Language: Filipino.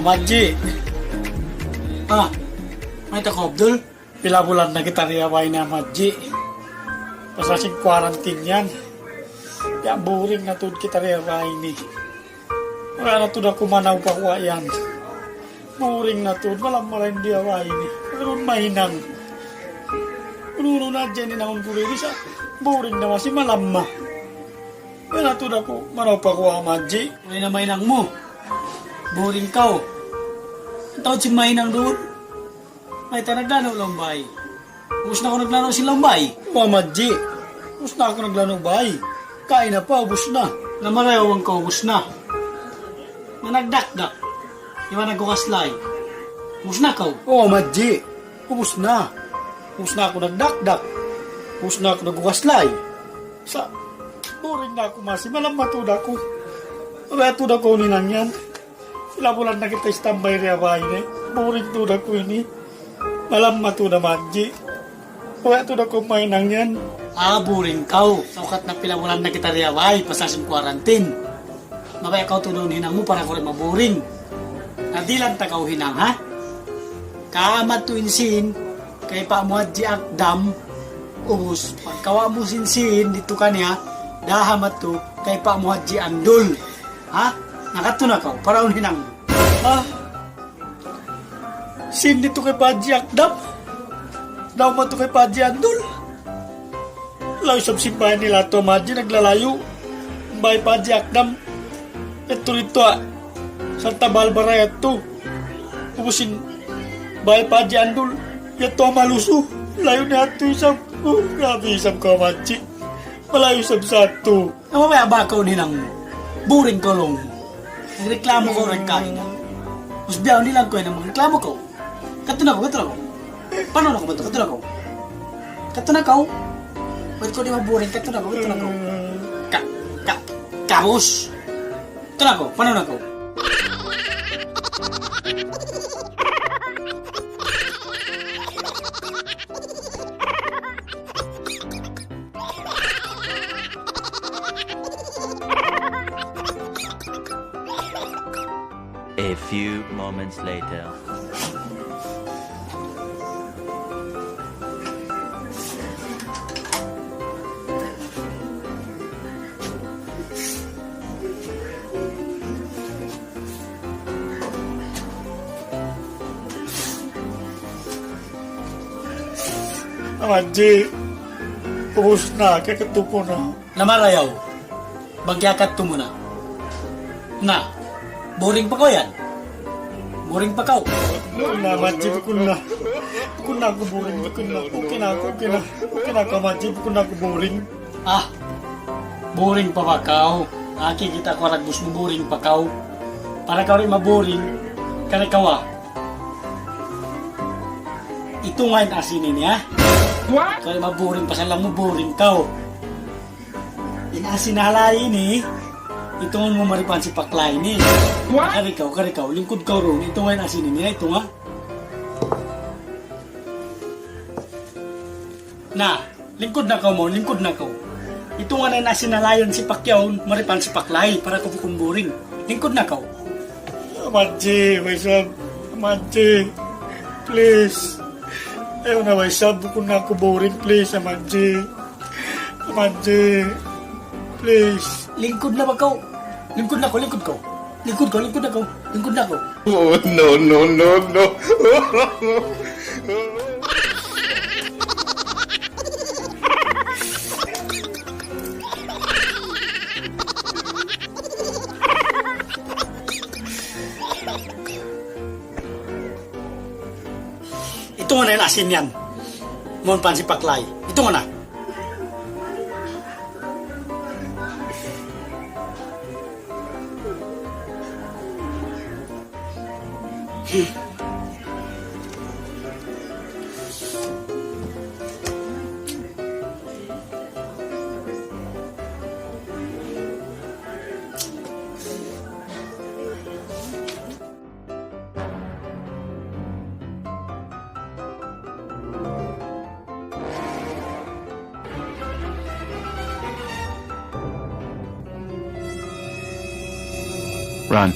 Maji. Ah, may takobdol. Pila bulan na kita riyaway na Maji. Pasasing quarantine yan. Ya boring na to kita riyaway ni. Wala na to na kumanaw pa kuha yan. Boring na to. Walang malang riyaway ni. Pero mahinang. Puno na dyan ni naman kuliri sa boring na si malamma. Wala to na ko manaw pa kuha Maji. Wala na mahinang mo. Boring ka. Ang taon si mahinang doon. May naglano lambay. Ubus na ako naglano si lambay. Mamadji. Ubus na ako naglano bay. Kain na pa, ubus na. Namarayawang ka, ubus na. Managdakdak. Iwan nagkukaslay. Ubus na ka. Oo, Madji. Ubus na. Ubus na ako nagdakdak. Ubus na ako nagkukaslay. Sa boring na ako masi. Malam matuda ko. Matuda ko ninang yan. Sila bulan na kita istambay riyabay ni. Boring tuda ko ini. Malam matuda Madji. Wala tuda ko mainang yan. Ah, boring kaw. Saukat na pila bulan na kita riyabay. Pasasin quarantine. Mabaya kaw tudon hinang mo para ko rin maboring. Nadilan ta kaw hinang ha? Kaamat to insin. Kay pa mo Madji akdam. Ubus. Pagkawa mo sinsin dito kanya. Dahamat to. Kay pa mo Madji andol. Ha? Nakato na kaw. Para hinang. Ha? Sin dito kay Padji akdam. Daw man to kay Padji andol. Layo sa simbahan nila to Madji naglalayo. Bay Padji akdam. Ito rito Santa Barbara ito. Ubusin bay Padji andol. Ito maluso. Layo na ito isang. Oh, grabe isang ka Madji. Malayo sa sato. Namamaya ba ka ninang boring ka long. Nagreklamo ko rin kain. Mas biyaw nilang ko yung reklamo ko. Katuna ko. Paano na ko ba ito? Katuna ko. Pwede ko di maburing. Katuna ko. Kabus. Katuna ko. Paano na ko? A few moments later. Madji, ubus na, kakatupo na. Namarayaw, bagyakat to mo na. Na, boring pa ko yan. Boring pa ka. Na, Madji, bukun na. Bukun na ako boring, bukun na. Okay na ako, Madji, bukun na ako boring. Ah, boring pa ba ka? Nakikita ko ragbus mo boring pa ka. Para ka rin maboring, kanikawa. Ito ngayon asinin niya. What? Kaya maboring pa lang mo, boring ka. Inasinalay ini. Ito nga mo maripan si Paklay ni. What? Karikaw, lingkod ka ron. Ito nga asinin niya, ito nga. Na, lingkod na ka mo, lingkod na ka. Ito nga na nasinalayan si Pacquiao, maripan si Paklay para ko bukong boring. Lingkod na ka. Madji, may sab. Madji, please. Ayaw na may sab ko na ako boring, please, Madji. Madji, please. Lingkod na ba ka? Lingkod na ko. Oh, no. Ito nga na yung asin yan. Mohon pan si Paklay. Ito nga na. Run.